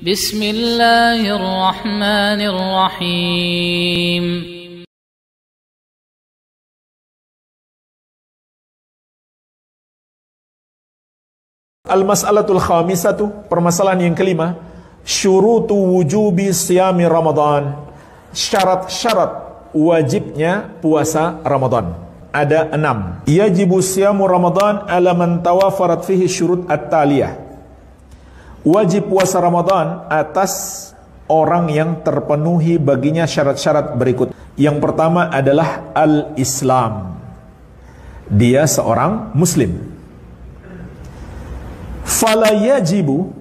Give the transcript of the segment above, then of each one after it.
Bismillahirrahmanirrahim. Al-mas'alatul khamisatu, permasalahan yang kelima, syurutu wujubi siyami Ramadan. Syarat-syarat wajibnya puasa Ramadan. Ada 6. Yajibu siyamu Ramadan ala man tawafarat fihi syurut at-taliyah. Wajib puasa Ramadan atas orang yang terpenuhi baginya syarat-syarat berikut. Yang pertama adalah al-Islam. Dia seorang muslim. Fala yajibu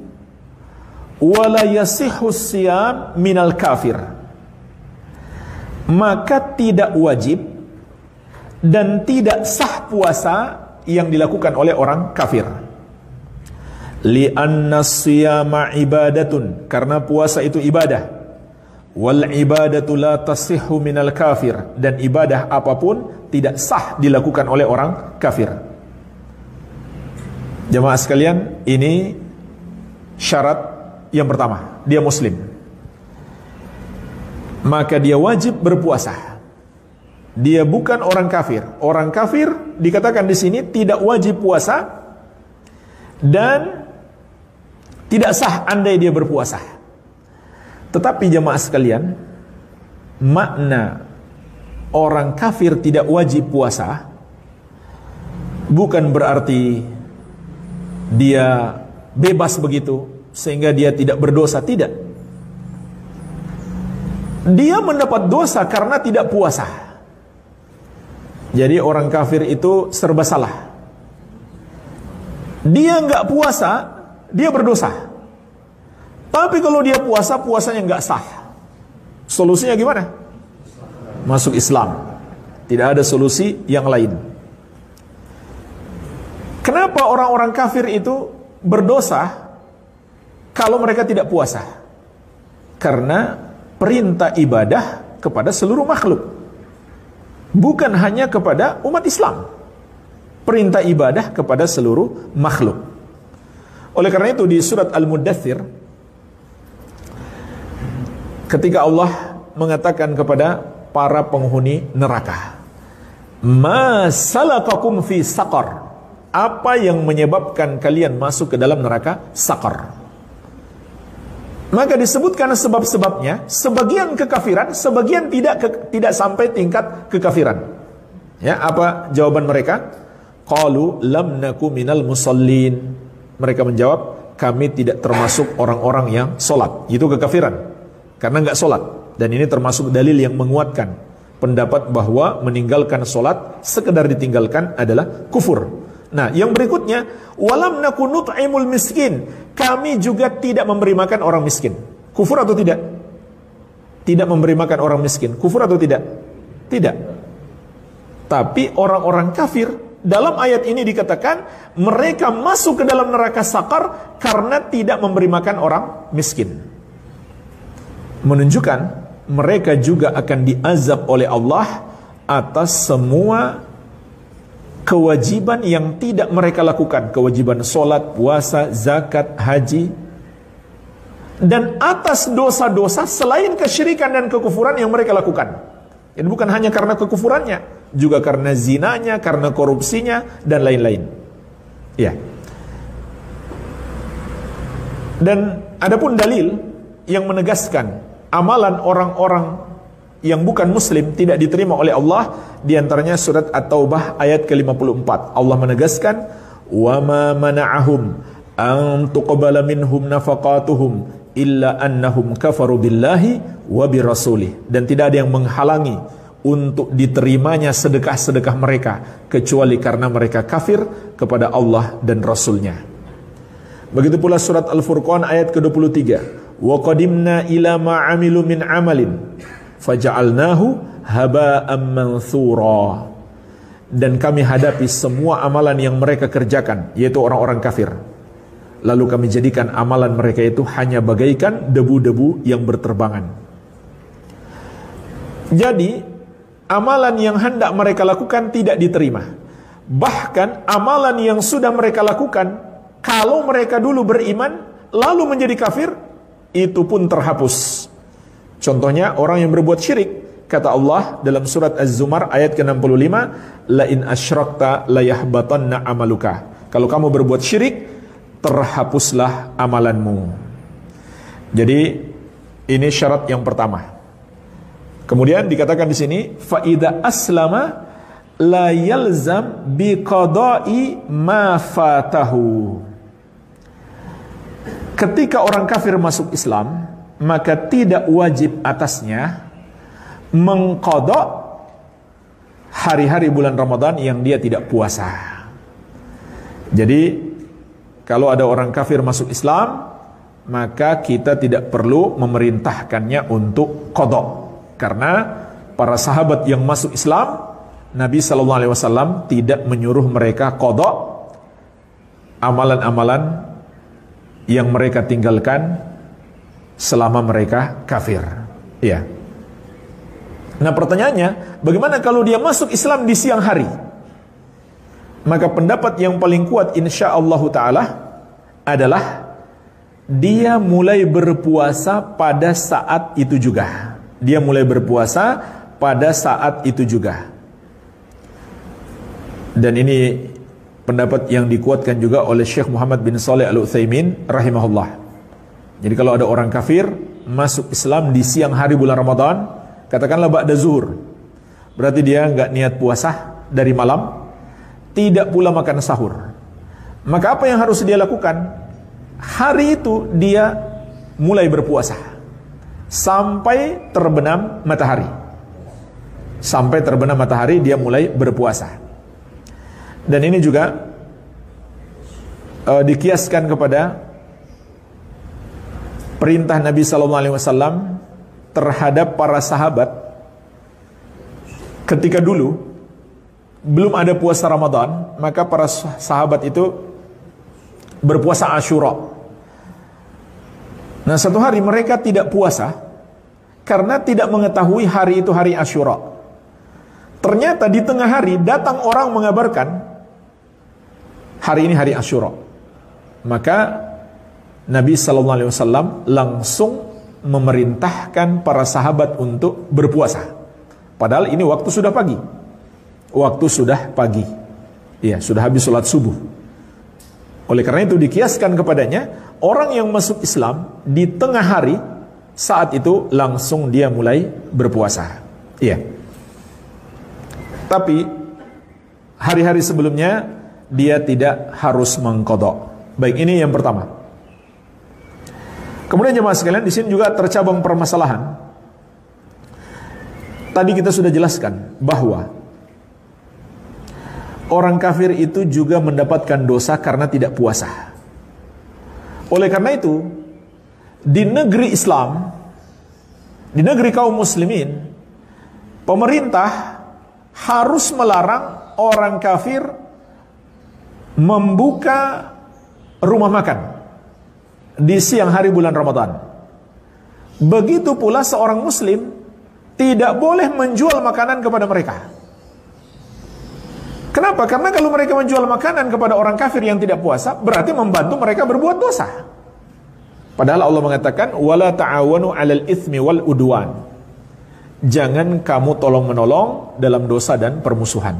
wala yasihhu siyam minal kafir. Maka tidak wajib dan tidak sah puasa yang dilakukan oleh orang kafir. Li'anna siyama ibadatun, karena puasa itu ibadah. Wal ibadatu la tasihhu minal kafir, dan ibadah apapun tidak sah dilakukan oleh orang kafir. Jemaah sekalian, ini syarat yang pertama, dia muslim. Maka dia wajib berpuasa. Dia bukan orang kafir. Orang kafir dikatakan di sini tidak wajib puasa dan tidak sah andai dia berpuasa. Tetapi jemaah sekalian, makna orang kafir tidak wajib puasa bukan berarti dia bebas begitu sehingga dia tidak berdosa, tidak. Dia mendapat dosa karena tidak puasa. Jadi orang kafir itu serba salah. Dia nggak puasa, dia berdosa. Tapi kalau dia puasa, puasanya nggak sah. Solusinya gimana? Masuk Islam. Tidak ada solusi yang lain. Kenapa orang-orang kafir itu berdosa kalau mereka tidak puasa? Karena perintah ibadah kepada seluruh makhluk, bukan hanya kepada umat Islam. Perintah ibadah kepada seluruh makhluk. Oleh karena itu di surat Al-Muddathir, ketika Allah mengatakan kepada para penghuni neraka, ma salakakum fi saqar, apa yang menyebabkan kalian masuk ke dalam neraka saqar? Maka disebutkan sebab-sebabnya, sebagian kekafiran, sebagian tidak sampai tingkat kekafiran. Ya, apa jawaban mereka? Qalu lam naku minal musallin. Mereka menjawab, kami tidak termasuk orang-orang yang sholat. Itu kekafiran, karena nggak sholat. Dan ini termasuk dalil yang menguatkan pendapat bahwa meninggalkan sholat, sekedar ditinggalkan adalah kufur. Nah, yang berikutnya, walam naku nut'imul miskin. Kami juga tidak memberi makan orang miskin. Kufur atau tidak? Tidak memberi makan orang miskin. Kufur atau tidak? Tidak. Tapi orang-orang kafir, dalam ayat ini dikatakan mereka masuk ke dalam neraka sakar karena tidak memberi makan orang miskin. Menunjukkan mereka juga akan diazab oleh Allah atas semua kewajiban yang tidak mereka lakukan. Kewajiban sholat, puasa, zakat, haji, dan atas dosa-dosa selain kesyirikan dan kekufuran yang mereka lakukan. Ini bukan hanya karena kekufurannya, juga karena zinanya, karena korupsinya, dan lain-lain. Ya. Dan adapun dalil yang menegaskan amalan orang-orang yang bukan muslim tidak diterima oleh Allah, di antaranya surat At-Taubah ayat ke-54. Allah menegaskan, wa ma mana'ahum an tuqbala minhum nafaqatuhum illa annahum kafaru billahi wa birasulih. Dan tidak ada yang menghalangi untuk diterimanya sedekah-sedekah mereka kecuali karena mereka kafir kepada Allah dan Rasulnya. Begitu pula surat Al-Furqan ayat ke-23, wa qadimna ila ma amilu min amalin faja'alnahu haba'an manthura. Dan kami hadapi semua amalan yang mereka kerjakan, yaitu orang-orang kafir, lalu kami jadikan amalan mereka itu hanya bagaikan debu-debu yang berterbangan. Jadi amalan yang hendak mereka lakukan tidak diterima. Bahkan amalan yang sudah mereka lakukan, kalau mereka dulu beriman lalu menjadi kafir, itu pun terhapus. Contohnya orang yang berbuat syirik, kata Allah dalam surat Az-Zumar ayat ke-65, la in asyrakta la yahbatanna amaluka. Kalau kamu berbuat syirik, terhapuslah amalanmu. Jadi ini syarat yang pertama. Kemudian dikatakan di sini, fa idza aslama la yalzam bi qada'i ma fatahu. Ketika orang kafir masuk Islam, maka tidak wajib atasnya mengqada hari-hari bulan Ramadan yang dia tidak puasa. Jadi kalau ada orang kafir masuk Islam, maka kita tidak perlu memerintahkannya untuk qada. Karena para sahabat yang masuk Islam, Nabi SAW tidak menyuruh mereka qada amalan-amalan yang mereka tinggalkan selama mereka kafir. Ya. Nah pertanyaannya, bagaimana kalau dia masuk Islam di siang hari? Maka pendapat yang paling kuat insyaallah ta'ala adalah dia mulai berpuasa pada saat itu juga. Dia mulai berpuasa pada saat itu juga. Dan ini pendapat yang dikuatkan juga oleh Syekh Muhammad bin Shalih Al-Utsaimin rahimahullah. Jadi kalau ada orang kafir masuk Islam di siang hari bulan Ramadan, katakanlah ba'da zuhur, berarti dia nggak niat puasa dari malam, tidak pula makan sahur. Maka apa yang harus dia lakukan? Hari itu dia mulai berpuasa sampai terbenam matahari. Sampai terbenam matahari dia mulai berpuasa. Dan ini juga dikiaskan kepada perintah Nabi SAW terhadap para sahabat ketika dulu belum ada puasa Ramadan, maka para sahabat itu berpuasa Asyura. Nah satu hari mereka tidak puasa karena tidak mengetahui hari itu hari Asyura. Ternyata di tengah hari datang orang mengabarkan hari ini hari Asyura. Maka Nabi SAW langsung memerintahkan para sahabat untuk berpuasa. Padahal ini waktu sudah pagi. Waktu sudah pagi. Iya, sudah habis sholat subuh. Oleh karena itu dikiaskan kepadanya, orang yang masuk Islam di tengah hari, saat itu langsung dia mulai berpuasa. Iya. Tapi hari-hari sebelumnya dia tidak harus mengqadha. Baik, ini yang pertama. Kemudian jemaah sekalian, di sini juga tercabang permasalahan. Tadi kita sudah jelaskan bahwa orang kafir itu juga mendapatkan dosa karena tidak puasa. Oleh karena itu, di negeri Islam, di negeri kaum muslimin, pemerintah harus melarang orang kafir membuka rumah makan di siang hari bulan Ramadan. Begitu pula seorang muslim tidak boleh menjual makanan kepada mereka. Kenapa? Karena kalau mereka menjual makanan kepada orang kafir yang tidak puasa, berarti membantu mereka berbuat dosa. Padahal Allah mengatakan, wala ta'awanu 'alal itsmi wal udwan. Jangan kamu tolong-menolong dalam dosa dan permusuhan.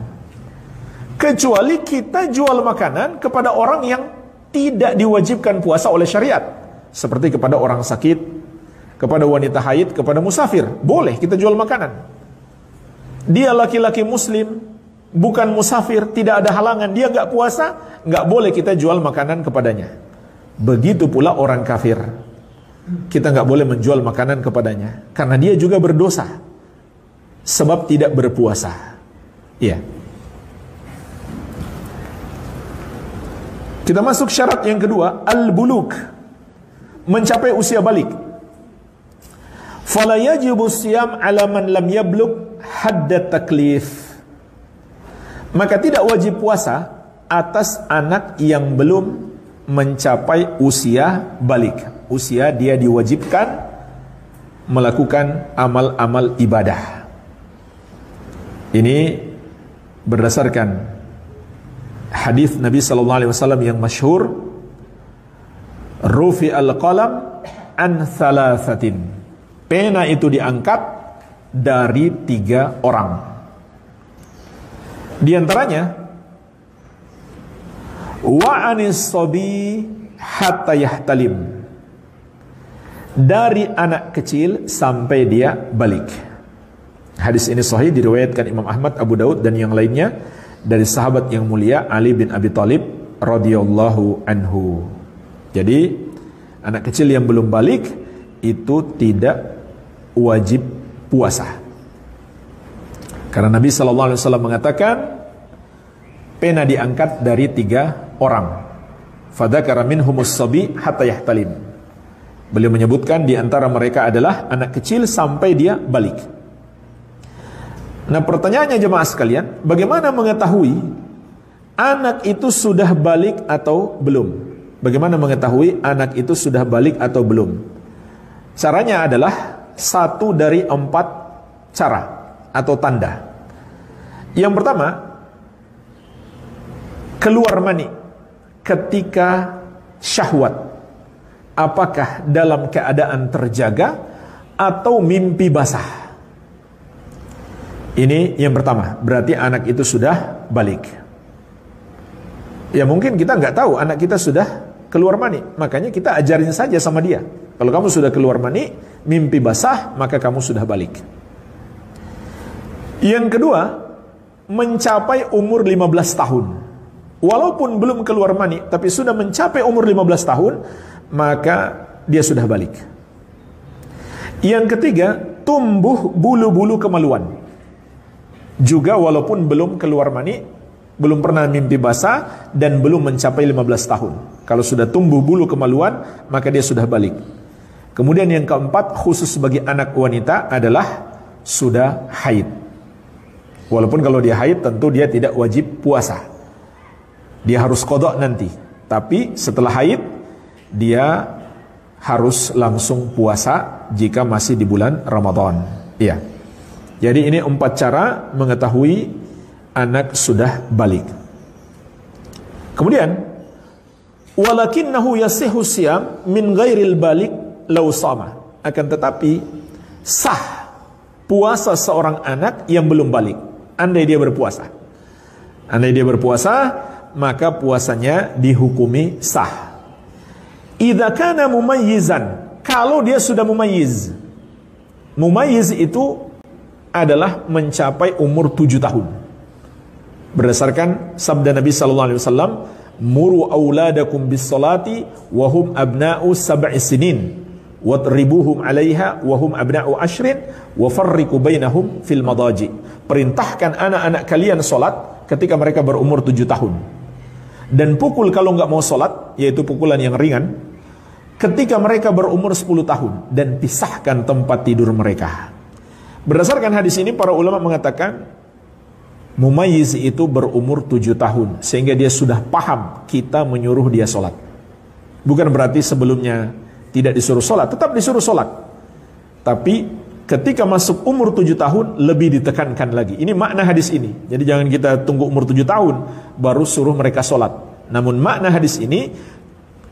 Kecuali kita jual makanan kepada orang yang tidak diwajibkan puasa oleh syariat, seperti kepada orang sakit, kepada wanita haid, kepada musafir. Boleh kita jual makanan. Dia laki-laki muslim, bukan musafir, tidak ada halangan, dia nggak puasa, nggak boleh kita jual makanan kepadanya. Begitu pula orang kafir, kita nggak boleh menjual makanan kepadanya, karena dia juga berdosa, sebab tidak berpuasa. Iya. Kita masuk syarat yang kedua, al-buluk, mencapai usia balik. Fala yajibu siyam ala man lam yablugh hadda taklif. Maka tidak wajib puasa atas anak yang belum mencapai usia balik. Usia dia diwajibkan melakukan amal-amal ibadah. Ini berdasarkan hadis Nabi SAW yang masyhur, rufi al-qalam an thalathatin. Pena itu diangkat dari 3 orang. Di antaranya wa anis sabi hatta yahtalim, dari anak kecil sampai dia balik. Hadis ini sahih, diriwayatkan Imam Ahmad, Abu Daud dan yang lainnya dari sahabat yang mulia Ali bin Abi Thalib radhiyallahu anhu. Jadi anak kecil yang belum balik itu tidak wajib puasa. Karena Nabi SAW mengatakan pena diangkat dari 3 orang. Fadzakara minhumus sabi hatta yahtalim. Beliau menyebutkan di antara mereka adalah anak kecil sampai dia balik. Nah, pertanyaannya jemaah sekalian, bagaimana mengetahui anak itu sudah balik atau belum? Bagaimana mengetahui anak itu sudah balik atau belum? Caranya adalah 1 dari 4 cara atau tanda. Yang pertama, keluar mani ketika syahwat. Apakah dalam keadaan terjaga atau mimpi basah? Ini yang pertama, berarti anak itu sudah balik. Ya mungkin kita nggak tahu anak kita sudah keluar mani, makanya kita ajarin saja sama dia. Kalau kamu sudah keluar mani, mimpi basah, maka kamu sudah balik. Yang kedua, mencapai umur 15 tahun. Walaupun belum keluar mani, tapi sudah mencapai umur 15 tahun, maka dia sudah balik. Yang ketiga, tumbuh bulu-bulu kemaluan. Juga walaupun belum keluar mani, belum pernah mimpi basah, dan belum mencapai 15 tahun. Kalau sudah tumbuh bulu kemaluan, maka dia sudah balik. Kemudian yang keempat, khusus bagi anak wanita adalah sudah haid. Walaupun kalau dia haid tentu dia tidak wajib puasa. Dia harus qada nanti. Tapi setelah haid dia harus langsung puasa jika masih di bulan Ramadan. Iya. Jadi ini 4 cara mengetahui anak sudah balik. Kemudian walakinnahu yasihu siyam min ghairil balik law sama. Akan tetapi sah puasa seorang anak yang belum balik andai dia berpuasa. Andai dia berpuasa, maka puasanya dihukumi sah. Idza kana mumayyizan, kalau dia sudah mumayyiz. Mumayyiz itu adalah mencapai umur 7 tahun. Berdasarkan sabda Nabi sallallahu alaihi wasallam, "Muru auladakum bis-salati wa hum abna'u 7 sinin, wadribuhum 'alaiha wa hum abna'u 10 wa farriqu bainahum fil madaji." Perintahkan anak-anak kalian salat ketika mereka berumur 7 tahun. Dan pukul kalau enggak mau salat, yaitu pukulan yang ringan, ketika mereka berumur 10 tahun, dan pisahkan tempat tidur mereka. Berdasarkan hadis ini para ulama mengatakan mumayyiz itu berumur 7 tahun, sehingga dia sudah paham kita menyuruh dia sholat. Bukan berarti sebelumnya tidak disuruh sholat, tetap disuruh sholat. Tapi ketika masuk umur 7 tahun lebih ditekankan lagi. Ini makna hadis ini. Jadi jangan kita tunggu umur 7 tahun baru suruh mereka sholat. Namun makna hadis ini,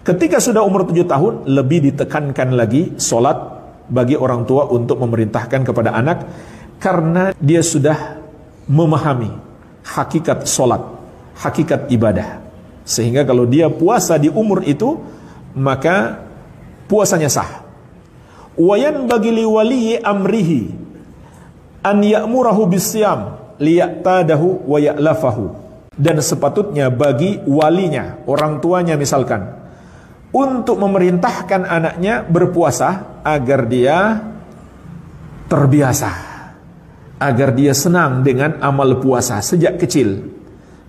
ketika sudah umur 7 tahun lebih ditekankan lagi sholat bagi orang tua untuk memerintahkan kepada anak, karena dia sudah memahami hakikat sholat, hakikat ibadah. Sehingga kalau dia puasa di umur itu, maka puasanya sah. Wayan bagi liwaliyi amrihi an ya'murahu bisyam liya'tadahu wa ya'lafahu. Dan sepatutnya bagi walinya, orang tuanya misalkan, untuk memerintahkan anaknya berpuasa agar dia terbiasa, agar dia senang dengan amal puasa sejak kecil.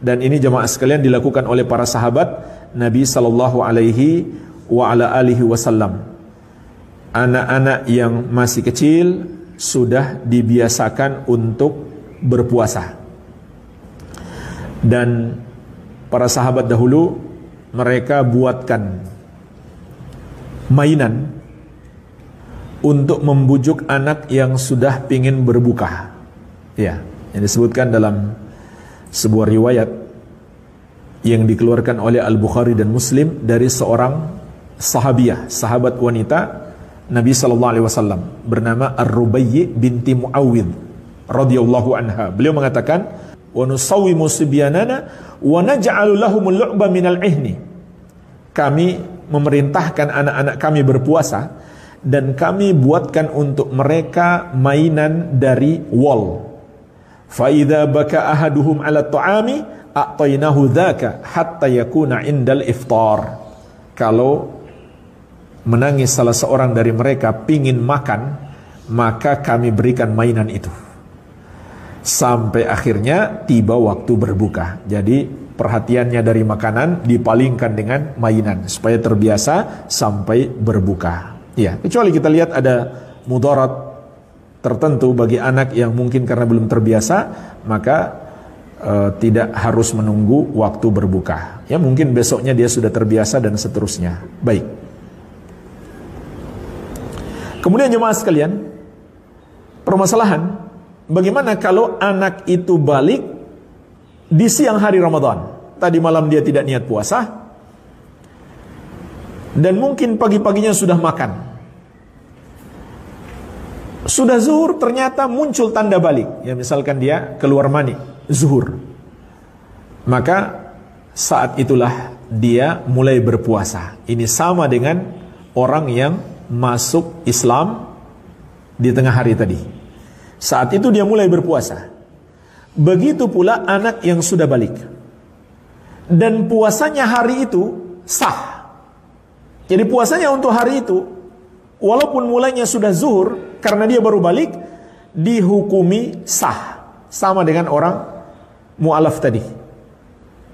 Dan ini jemaah sekalian dilakukan oleh para sahabat Nabi sallallahu alaihi wa ala alihi wasallam. Anak-anak yang masih kecil sudah dibiasakan untuk berpuasa. Dan para sahabat dahulu mereka buatkan mainan untuk membujuk anak yang sudah ingin berbuka. Ya, yang disebutkan dalam sebuah riwayat yang dikeluarkan oleh Al-Bukhari dan Muslim dari seorang sahabiah, sahabat wanita Nabi sallallahu alaihi wasallam bernama Ar-Rubayyi binti Muawwidh radhiyallahu anha. Beliau mengatakan, "Wa nusawwimu sibyanana wa naj'alu lahumul lu'ba minal ihni." Kami memerintahkan anak-anak kami berpuasa dan kami buatkan untuk mereka mainan dari wol. Fa idza baka ahaduhum 'ala ta'ami a'taynahu dzaka hatta yakuna 'indal iftar. Kalau menangis salah seorang dari mereka pingin makan, maka kami berikan mainan itu sampai akhirnya tiba waktu berbuka. Jadi perhatiannya dari makanan dipalingkan dengan mainan supaya terbiasa sampai berbuka. Ya, kecuali kita lihat ada mudarat tertentu bagi anak yang mungkin karena belum terbiasa, maka tidak harus menunggu waktu berbuka. Ya, mungkin besoknya dia sudah terbiasa dan seterusnya. Baik. Kemudian jemaah sekalian, permasalahan bagaimana kalau anak itu balik di siang hari Ramadan. Tadi malam dia tidak niat puasa dan mungkin pagi-paginya sudah makan. Sudah zuhur ternyata muncul tanda balik. Ya, misalkan dia keluar mani zuhur. Maka saat itulah dia mulai berpuasa. Ini sama dengan orang yang masuk Islam di tengah hari tadi. Saat itu dia mulai berpuasa. Begitu pula anak yang sudah balik. Dan puasanya hari itu sah. Jadi puasanya untuk hari itu, walaupun mulainya sudah zuhur, karena dia baru balik, dihukumi sah. Sama dengan orang mu'alaf tadi.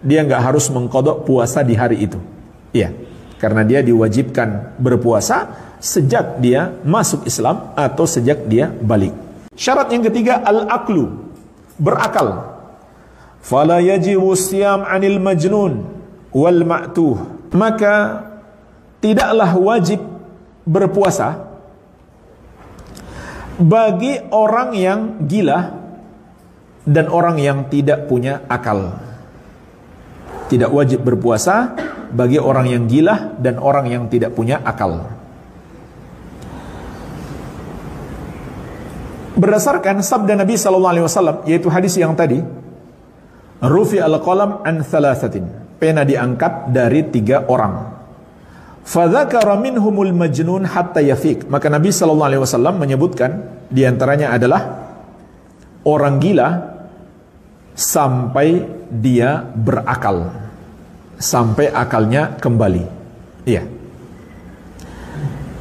Dia nggak harus mengqadha puasa di hari itu. Iya, karena dia diwajibkan berpuasa sejak dia masuk Islam atau sejak dia balik. Syarat yang ketiga, al-aqlu, berakal. Fala yajibu siyam 'anil majnun wal ma'tuh. Maka tidaklah wajib berpuasa bagi orang yang gila dan orang yang tidak punya akal. Tidak wajib berpuasa bagi orang yang gila dan orang yang tidak punya akal. Berdasarkan sabda Nabi sallallahu alaihi wasallam, yaitu hadis yang tadi, rufi al-qalam an thalathatin, pena diangkat dari 3 orang. Fadzakara minhumul majnun hatta yafiq. Maka Nabi sallallahu alaihi wasallam menyebutkan di antaranya adalah orang gila sampai dia berakal, sampai akalnya kembali. Iya.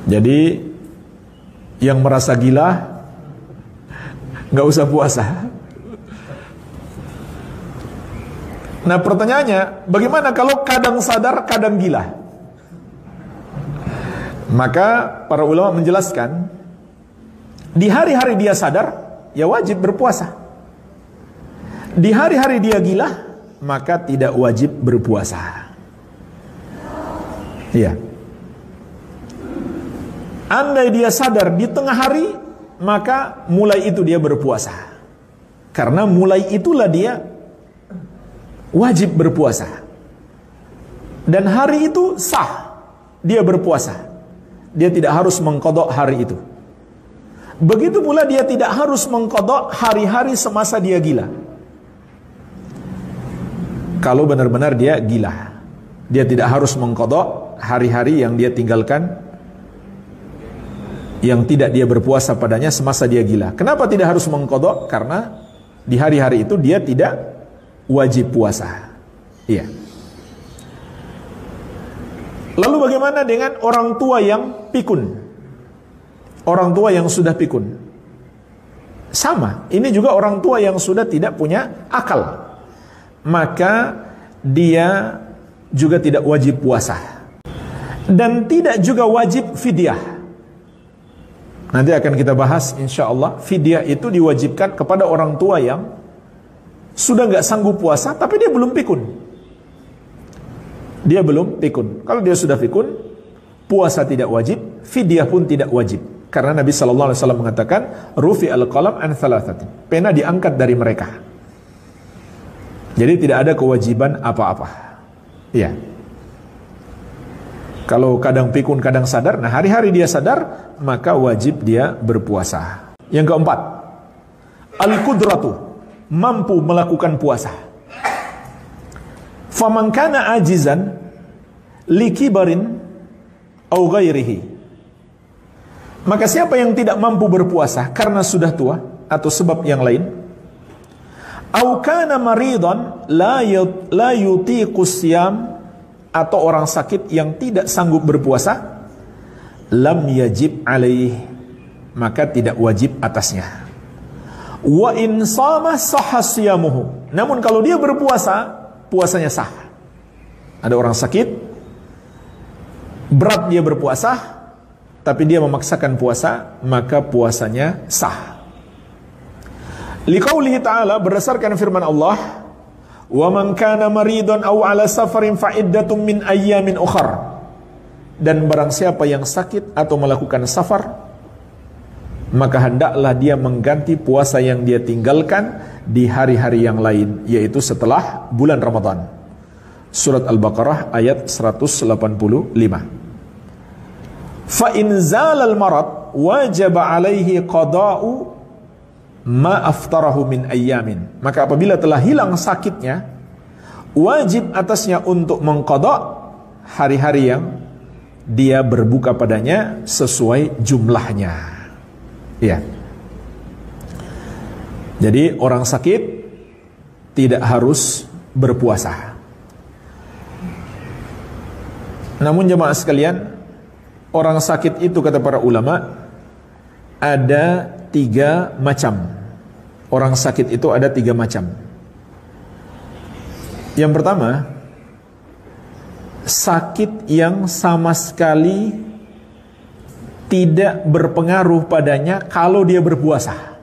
Jadi yang merasa gila nggak usah puasa. Nah, pertanyaannya, bagaimana kalau kadang sadar, kadang gila? Maka para ulama menjelaskan, di hari-hari dia sadar, ya wajib berpuasa. Di hari-hari dia gila, maka tidak wajib berpuasa. Iya. Andai dia sadar di tengah hari, maka mulai itu dia berpuasa. Karena mulai itulah dia wajib berpuasa. Dan hari itu sah dia berpuasa. Dia tidak harus mengqadha hari itu. Begitu pula dia tidak harus mengqadha hari-hari semasa dia gila. Kalau benar-benar dia gila, dia tidak harus mengqadha hari-hari yang dia tinggalkan, yang tidak dia berpuasa padanya semasa dia gila. Kenapa tidak harus mengqadha? Karena di hari-hari itu dia tidak wajib puasa. Iya. Lalu bagaimana dengan orang tua yang pikun? Orang tua yang sudah pikun. Sama, ini juga orang tua yang sudah tidak punya akal. Maka dia juga tidak wajib puasa. Dan tidak juga wajib fidyah. Nanti akan kita bahas insyaallah. Fidyah itu diwajibkan kepada orang tua yang sudah nggak sanggup puasa, tapi dia belum pikun. Dia belum pikun. Kalau dia sudah pikun, puasa tidak wajib, fidyah pun tidak wajib. Karena Nabi sallallahu alaihi wasallam mengatakan, rufi al-qalam an thalathatin. Pena diangkat dari mereka. Jadi tidak ada kewajiban apa-apa. Iya. Kalau kadang pikun, kadang sadar, nah hari-hari dia sadar, maka wajib dia berpuasa. Yang keempat, al-qudratu, mampu melakukan puasa. Faman kana ajizan likibarin au ghairihi. Maka siapa yang tidak mampu berpuasa karena sudah tua atau sebab yang lain, au kana maridan la yutiqu siyam, atau orang sakit yang tidak sanggup berpuasa, lam yajib alaih, maka tidak wajib atasnya. Wa in shama sahha siyamuhu, namun kalau dia berpuasa, puasanya sah. Ada orang sakit, berat dia berpuasa, tapi dia memaksakan puasa, maka puasanya sah. Liqaulihi ta'ala, berdasarkan firman Allah, wa man kana maridun aw ala safarin fa iddatun min ayyamin ukhar. Dan barang siapa yang sakit atau melakukan safar, maka hendaklah dia mengganti puasa yang dia tinggalkan di hari-hari yang lain, yaitu setelah bulan Ramadan. Surat Al-Baqarah ayat 185. Fa in zalal marad wajaba alaihi qada'u ma aftarahu min ayyamin. Maka apabila telah hilang sakitnya, wajib atasnya untuk mengqada hari-hari yang dia berbuka padanya sesuai jumlahnya. Ya. Jadi orang sakit tidak harus berpuasa. Namun jemaah sekalian, orang sakit itu kata para ulama ada 3 macam. Orang sakit itu ada 3 macam. Yang pertama, sakit yang sama sekali tidak berpengaruh padanya kalau dia berpuasa.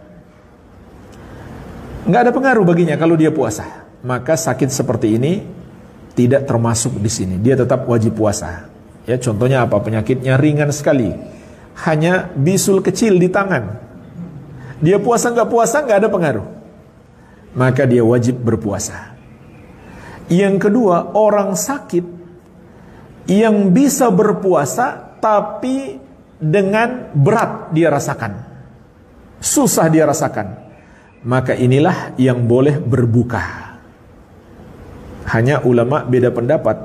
Nggak ada pengaruh baginya kalau dia puasa. Maka sakit seperti ini tidak termasuk di sini. Dia tetap wajib puasa. Ya, contohnya apa? Penyakitnya ringan sekali, hanya bisul kecil di tangan. Dia puasa nggak puasa nggak ada pengaruh, maka dia wajib berpuasa. Yang kedua, orang sakit yang bisa berpuasa tapi dengan berat dia rasakan, susah dia rasakan, maka inilah yang boleh berbuka. Hanya ulama beda pendapat,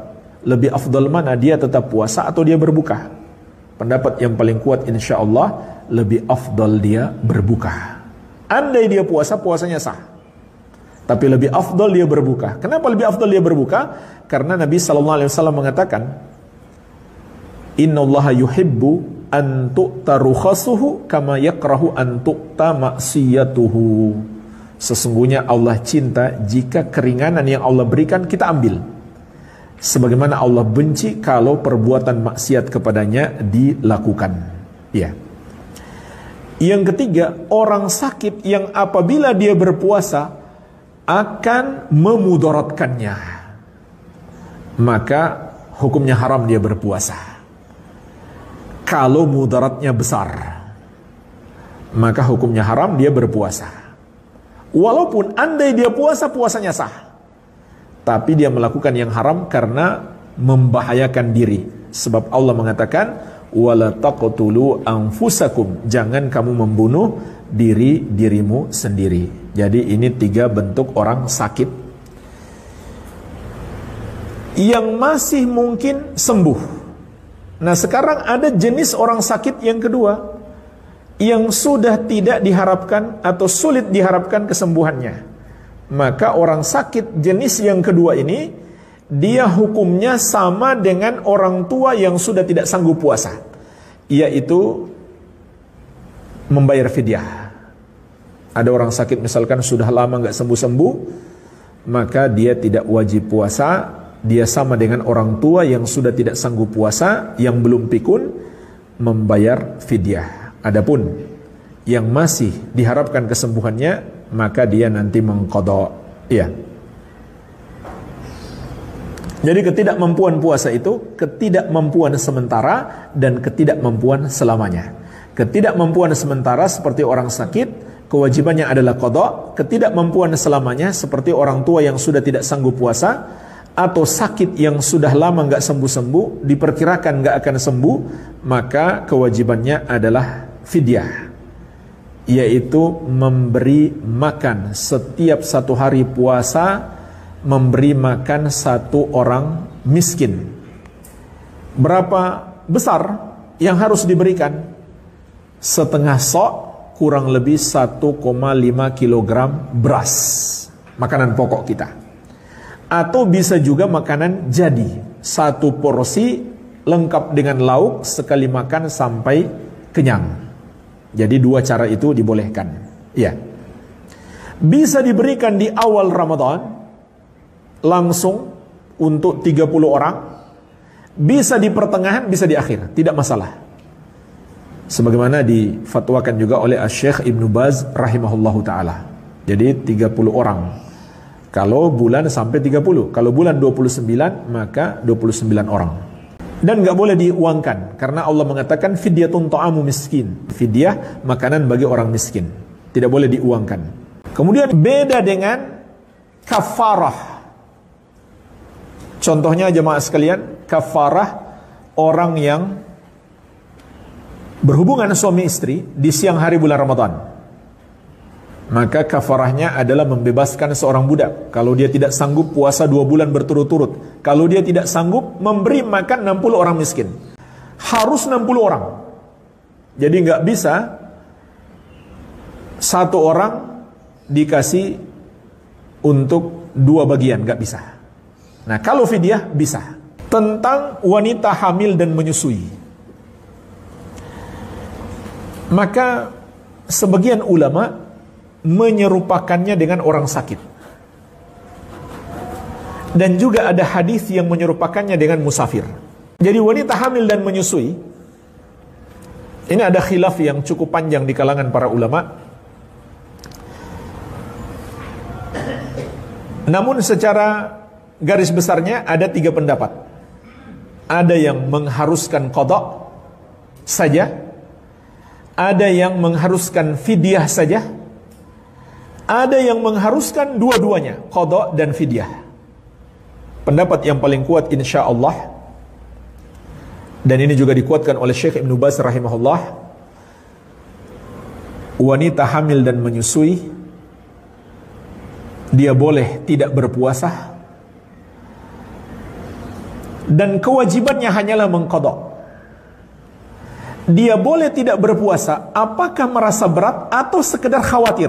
lebih afdal mana, dia tetap puasa atau dia berbuka. Pendapat yang paling kuat insya Allah, lebih afdal dia berbuka. Andai dia puasa, puasanya sah, tapi lebih afdal dia berbuka. Kenapa lebih afdal dia berbuka? Karena Nabi SAW mengatakan, innallaha yuhibbu an tu'ta rukhasuhu kama yakrahu an tu'ta maksiyatuhu. Sesungguhnya Allah cinta jika keringanan yang Allah berikan kita ambil, sebagaimana Allah benci kalau perbuatan maksiat kepadanya dilakukan. Ya. Yang ketiga, orang sakit yang apabila dia berpuasa akan memudaratkannya, maka hukumnya haram dia berpuasa. Kalau mudaratnya besar, maka hukumnya haram dia berpuasa. Walaupun andai dia puasa, puasanya sah, tapi dia melakukan yang haram karena membahayakan diri. Sebab Allah mengatakan, wala taqtulu anfusakum, jangan kamu membunuh dirimu sendiri. Jadi ini 3 bentuk orang sakit yang masih mungkin sembuh. Nah, sekarang ada jenis orang sakit yang kedua yang sudah tidak diharapkan atau sulit diharapkan kesembuhannya. Maka orang sakit jenis yang kedua ini, dia hukumnya sama dengan orang tua yang sudah tidak sanggup puasa, yaitu membayar fidyah. Ada orang sakit misalkan sudah lama nggak sembuh-sembuh, maka dia tidak wajib puasa. Dia sama dengan orang tua yang sudah tidak sanggup puasa, yang belum pikun, membayar fidyah. Adapun yang masih diharapkan kesembuhannya, maka dia nanti mengqadha. Ya. Jadi ketidakmampuan puasa itu ketidakmampuan sementara dan ketidakmampuan selamanya. Ketidakmampuan sementara seperti orang sakit, kewajibannya adalah qadha. Ketidakmampuan selamanya seperti orang tua yang sudah tidak sanggup puasa, atau sakit yang sudah lama nggak sembuh-sembuh, diperkirakan nggak akan sembuh, maka kewajibannya adalah fidyah, yaitu memberi makan setiap 1 hari puasa, memberi makan 1 orang miskin. Berapa besar yang harus diberikan? Setengah sok, kurang lebih 1,5 kilogram beras, makanan pokok kita. Atau bisa juga makanan jadi, 1 porsi lengkap dengan lauk, sekali makan sampai kenyang. Jadi 2 cara itu dibolehkan. Ya. Bisa diberikan di awal Ramadan langsung untuk 30 orang. Bisa di pertengahan, bisa di akhir, tidak masalah. Sebagaimana difatwakan juga oleh Syekh Ibnu Baz rahimahullahu taala. Jadi 30 orang. Kalau bulan sampai 30, kalau bulan 29 maka 29 orang. Dan nggak boleh diuangkan, karena Allah mengatakan fidyatun ta'amu miskin, fidyah makanan bagi orang miskin, tidak boleh diuangkan. Kemudian beda dengan kafarah. Contohnya jemaah sekalian, kafarah orang yang berhubungan suami istri di siang hari bulan Ramadan, maka kafarahnya adalah membebaskan seorang budak. Kalau dia tidak sanggup puasa 2 bulan berturut-turut, kalau dia tidak sanggup memberi makan 60 orang miskin, harus 60 orang. Jadi nggak bisa 1 orang dikasih untuk 2 bagian, nggak bisa. Nah, kalau fidyah bisa. Tentang wanita hamil dan menyusui, maka sebagian ulama menyerupakannya dengan orang sakit. Dan juga ada hadis yang menyerupakannya dengan musafir. Jadi wanita hamil dan menyusui, ini ada khilaf yang cukup panjang di kalangan para ulama. Namun secara garis besarnya ada 3 pendapat. Ada yang mengharuskan qada saja, ada yang mengharuskan fidyah saja, ada yang mengharuskan dua-duanya, qada dan fidyah. Pendapat yang paling kuat insyaallah, dan ini juga dikuatkan oleh Syekh Ibnu Baz rahimahullah, wanita hamil dan menyusui dia boleh tidak berpuasa, dan kewajibannya hanyalah mengqada. Dia boleh tidak berpuasa apakah merasa berat atau sekedar khawatir.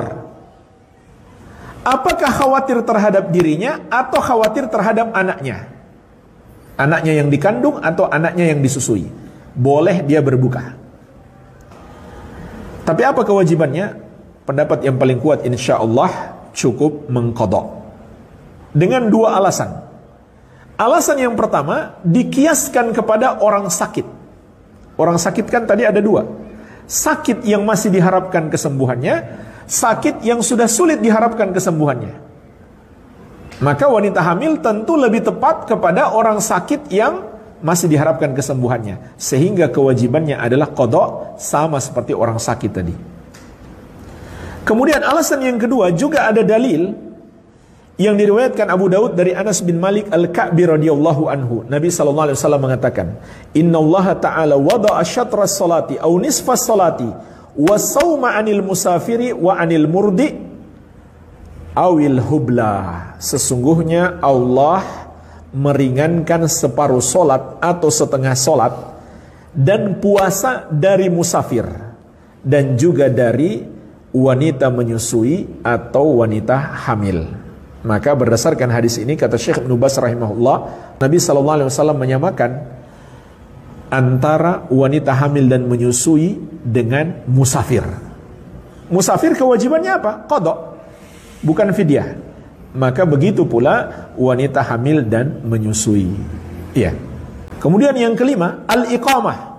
Apakah khawatir terhadap dirinya atau khawatir terhadap anaknya? Anaknya yang dikandung atau anaknya yang disusui. Boleh dia berbuka. Tapi apa kewajibannya? Pendapat yang paling kuat insyaallah cukup mengqada. Dengan 2 alasan. Alasan yang pertama, dikiaskan kepada orang sakit. Orang sakit kan tadi ada 2. Sakit yang masih diharapkan kesembuhannya, sakit yang sudah sulit diharapkan kesembuhannya. Maka wanita hamil tentu lebih tepat kepada orang sakit yang masih diharapkan kesembuhannya. Sehingga kewajibannya adalah qada, sama seperti orang sakit tadi. Kemudian alasan yang kedua, juga ada dalil yang diriwayatkan Abu Daud dari Anas bin Malik Al-Ka'bi radhiyallahu anhu. Nabi sallallahu alaihi wasallam mengatakan, "Innallaha ta'ala wada'a syatras salati aw nisfas salati wa sauma 'anil musafiri wa 'anil murdi awil hubla." Sesungguhnya Allah meringankan separuh solat atau setengah solat dan puasa dari musafir dan juga dari wanita menyusui atau wanita hamil. Maka berdasarkan hadis ini, kata Syekh Ibnu Baz rahimahullah, Nabi SAW menyamakan antara wanita hamil dan menyusui dengan musafir. Musafir kewajibannya apa? Qada, bukan fidyah. Maka begitu pula wanita hamil dan menyusui. Iya. Kemudian yang kelima, al-iqamah,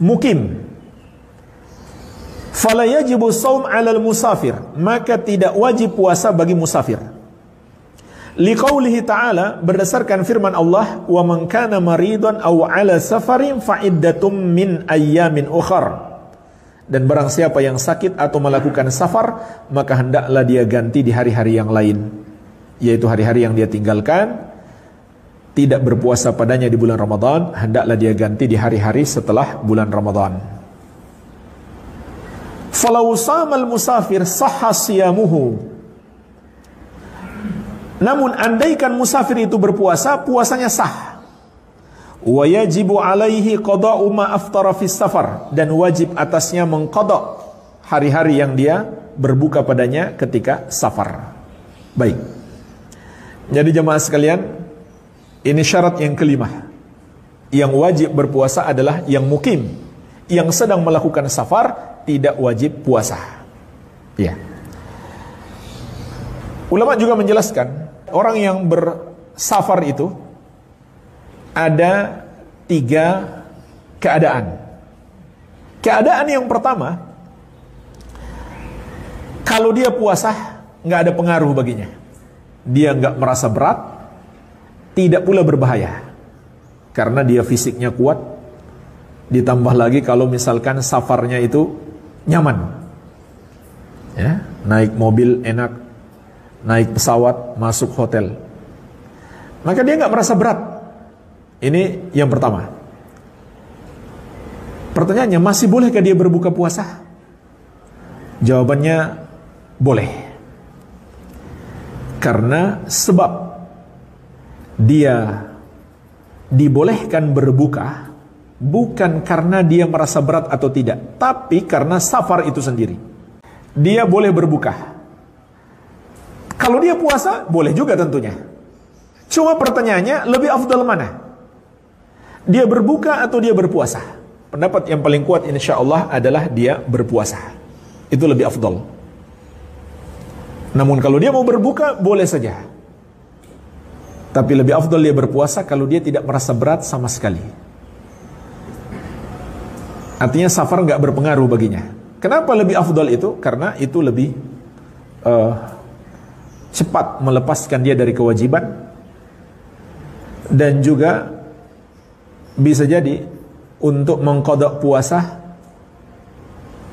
mukim. Fala yajibu shaum 'alal musafir, maka tidak wajib puasa bagi musafir. Liqaulihi ta'ala, berdasarkan firman Allah, wa man kana maridan aw 'ala safarin fa iddatum min ayyamin ukhar. Dan barang siapa yang sakit atau melakukan safar, maka hendaklah dia ganti di hari-hari yang lain, yaitu hari-hari yang dia tinggalkan, tidak berpuasa padanya di bulan Ramadan, hendaklah dia ganti di hari-hari setelah bulan Ramadan. Falau samal musafir sahha siyamuhu. Namun andaikan musafir itu berpuasa, puasanya sah. Wa yajibu alaihi qada'u ma aftara fis safar, dan wajib atasnya mengqada hari-hari yang dia berbuka padanya ketika safar. Baik. Jadi jemaah sekalian, ini syarat yang kelima. Yang wajib berpuasa adalah yang mukim. Yang sedang melakukan safar tidak wajib puasa. Ya. Ulama juga menjelaskan, orang yang bersafar itu ada 3 keadaan. Keadaan yang pertama, kalau dia puasa nggak ada pengaruh baginya. Dia nggak merasa berat, tidak pula berbahaya, karena dia fisiknya kuat. Ditambah lagi kalau misalkan safarnya itu nyaman, ya, naik mobil enak, naik pesawat, masuk hotel, maka dia nggak merasa berat. Ini yang pertama. Pertanyaannya, masih bolehkah dia berbuka puasa? Jawabannya boleh. Karena sebab dia dibolehkan berbuka bukan karena dia merasa berat atau tidak, tapi karena safar itu sendiri. Dia boleh berbuka. Kalau dia puasa, boleh juga tentunya. Cuma pertanyaannya, lebih afdal mana? Dia berbuka atau dia berpuasa? Pendapat yang paling kuat insyaallah adalah dia berpuasa. Itu lebih afdal. Namun kalau dia mau berbuka, boleh saja. Tapi lebih afdal dia berpuasa kalau dia tidak merasa berat sama sekali. Artinya safar nggak berpengaruh baginya. Kenapa lebih afdal itu? Karena itu lebih cepat melepaskan dia dari kewajiban. Dan juga bisa jadi untuk mengqadha puasa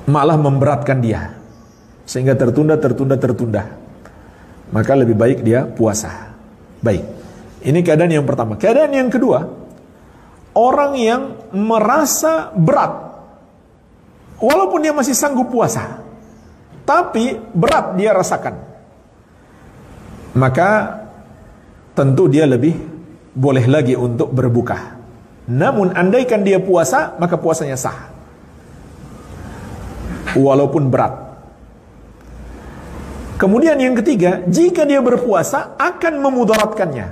malah memberatkan dia, sehingga tertunda. Maka lebih baik dia puasa. Baik. Ini keadaan yang pertama. Keadaan yang kedua, orang yang merasa berat walaupun dia masih sanggup puasa, tapi berat dia rasakan, maka tentu dia lebih boleh lagi untuk berbuka. Namun andaikan dia puasa, maka puasanya sah walaupun berat. Kemudian yang ketiga, jika dia berpuasa akan memudaratkannya.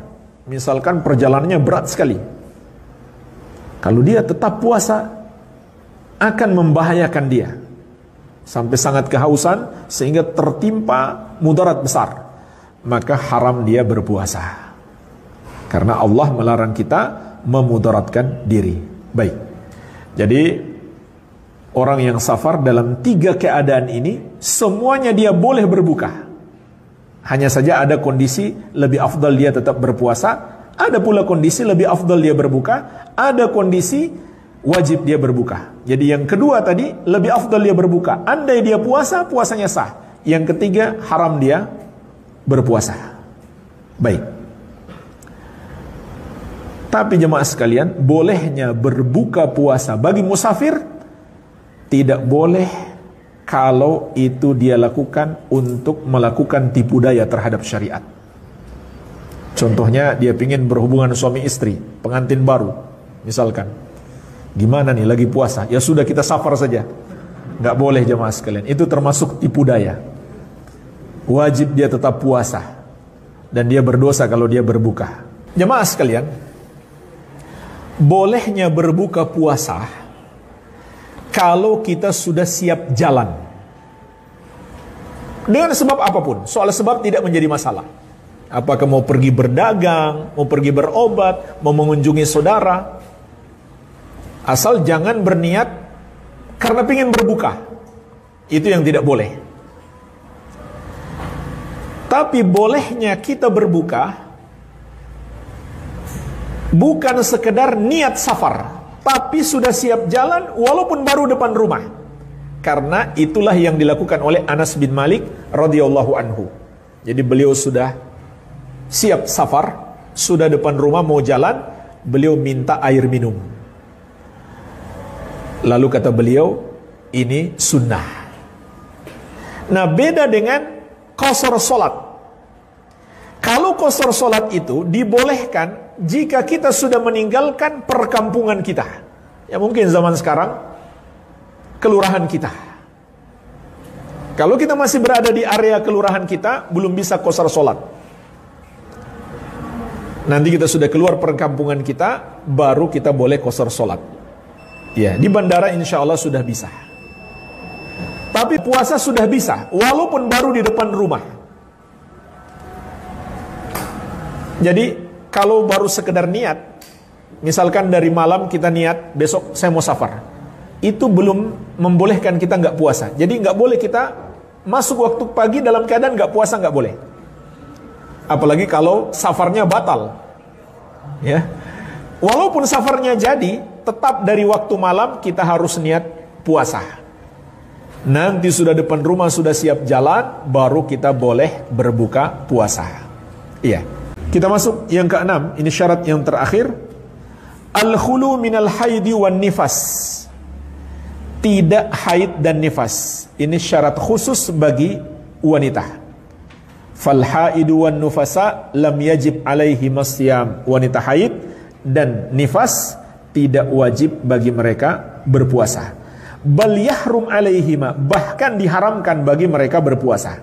Misalkan perjalanannya berat sekali, kalau dia tetap puasa akan membahayakan dia sampai sangat kehausan sehingga tertimpa mudarat besar, maka haram dia berpuasa. Karena Allah melarang kita memudaratkan diri. Baik. Jadi orang yang safar dalam 3 keadaan ini semuanya dia boleh berbuka. Hanya saja ada kondisi lebih afdal dia tetap berpuasa, ada pula kondisi lebih afdal dia berbuka, ada kondisi wajib dia berbuka. Jadi yang kedua tadi lebih afdal dia berbuka. Andai dia puasa, puasanya sah. Yang ketiga haram dia berpuasa. Baik. Tapi jemaah sekalian, bolehnya berbuka puasa bagi musafir tidak boleh kalau itu dia lakukan untuk melakukan tipu daya terhadap syariat. Contohnya dia ingin berhubungan suami istri, pengantin baru misalkan. Gimana nih lagi puasa? Ya sudah kita safar saja. Nggak boleh jemaah sekalian. Itu termasuk tipu daya. Wajib dia tetap puasa. Dan dia berdosa kalau dia berbuka. Jemaah sekalian, bolehnya berbuka puasa kalau kita sudah siap jalan. Dengan sebab apapun. Soal sebab tidak menjadi masalah. Apakah mau pergi berdagang, mau pergi berobat, mau mengunjungi saudara. Asal jangan berniat karena ingin berbuka. Itu yang tidak boleh. Tapi bolehnya kita berbuka bukan sekedar niat safar, tapi sudah siap jalan walaupun baru depan rumah. Karena itulah yang dilakukan oleh Anas bin Malik radhiyallahu anhu. Jadi beliau sudah siap safar, sudah depan rumah mau jalan, beliau minta air minum. Lalu kata beliau, ini sunnah. Nah, beda dengan qasar salat. Kalau qasar salat itu dibolehkan jika kita sudah meninggalkan perkampungan kita. Ya mungkin zaman sekarang kelurahan kita. Kalau kita masih berada di area kelurahan kita, belum bisa qasar salat. Nanti kita sudah keluar perkampungan kita, baru kita boleh qasar salat. Ya, di bandara insya Allah sudah bisa. Tapi puasa sudah bisa, walaupun baru di depan rumah. Jadi, kalau baru sekedar niat, misalkan dari malam kita niat, besok saya mau safar. Itu belum membolehkan kita nggak puasa. Jadi nggak boleh kita masuk waktu pagi dalam keadaan nggak puasa, nggak boleh. Apalagi kalau safarnya batal. Ya. Walaupun safarnya jadi, tetap dari waktu malam kita harus niat puasa. Nanti sudah depan rumah, sudah siap jalan, baru kita boleh berbuka puasa. Iya. Kita masuk yang keenam, ini syarat yang terakhir. Al-khulu minal haidi wan nifas. Tidak haid dan nifas. Ini syarat khusus bagi wanita. Fal haidu wan nufasa lam yajib alaihi masyam. Wanita haid dan nifas tidak wajib bagi mereka berpuasa. Bal yahrum alaihima, bahkan diharamkan bagi mereka berpuasa.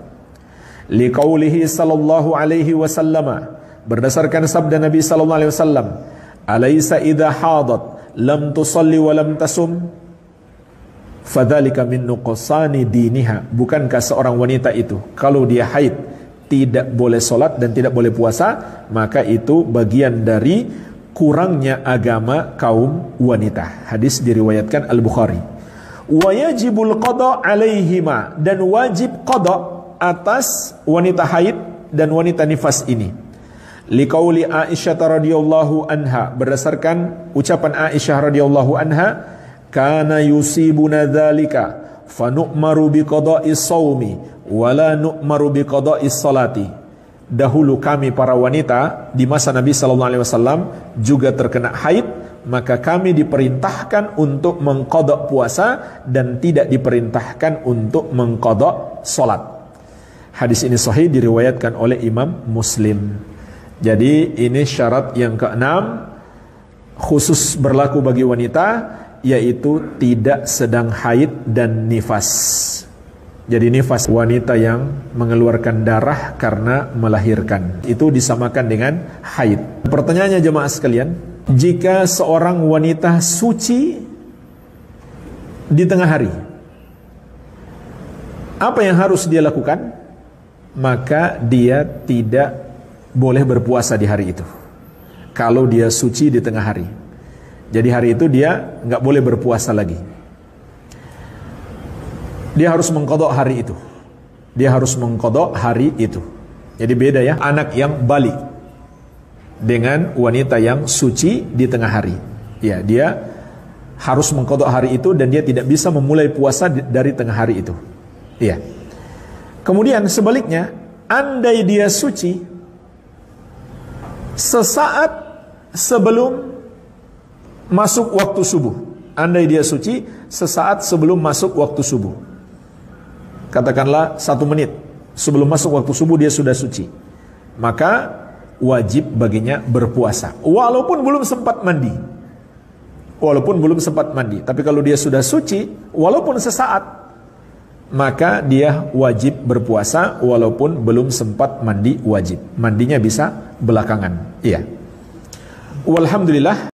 Liqaulihi sallallahu alaihi wasallam, berdasarkan sabda Nabi sallallahu alaihi wasallam, alaysa idza hadat lam tusalli wa lam tasum fadzalika min nuqsani diniha. Bukankah seorang wanita itu kalau dia haid tidak boleh salat dan tidak boleh puasa, maka itu bagian dari kurangnya agama kaum wanita. Hadis diriwayatkan Al-Bukhari. Wa yajibul qada alaihima, dan wajib qada atas wanita haid dan wanita nifas ini. Liqauli Aisyah radhiyallahu anha, berdasarkan ucapan Aisyah radhiyallahu anha, kana yusibuna dzalika fa nu'maru bi qada'is shaumi wa la nu'maru bi qada'is salati. Dahulu kami para wanita di masa Nabi sallallahu alaihi wasallam juga terkena haid, maka kami diperintahkan untuk mengqadha puasa dan tidak diperintahkan untuk mengqadha salat. Hadis ini sahih, diriwayatkan oleh Imam Muslim. Jadi ini syarat yang keenam, khusus berlaku bagi wanita, yaitu tidak sedang haid dan nifas. Jadi nifas, wanita yang mengeluarkan darah karena melahirkan, itu disamakan dengan haid. Pertanyaannya jemaah sekalian, jika seorang wanita suci di tengah hari, apa yang harus dia lakukan? Maka dia tidak boleh berpuasa di hari itu. Kalau dia suci di tengah hari, jadi hari itu dia nggak boleh berpuasa lagi. Dia harus mengqadha hari itu. Dia harus mengqadha hari itu. Jadi beda ya, anak yang balik dengan wanita yang suci di tengah hari. Ya, dia harus mengqadha hari itu dan dia tidak bisa memulai puasa dari tengah hari itu. Iya. Kemudian sebaliknya, andai dia suci sesaat sebelum masuk waktu subuh. Andai dia suci sesaat sebelum masuk waktu subuh. Katakanlah 1 menit sebelum masuk waktu subuh dia sudah suci, maka wajib baginya berpuasa walaupun belum sempat mandi. Walaupun belum sempat mandi, tapi kalau dia sudah suci walaupun sesaat, maka dia wajib berpuasa walaupun belum sempat mandi wajib. Mandinya bisa belakangan. Iya. Walhamdulillah,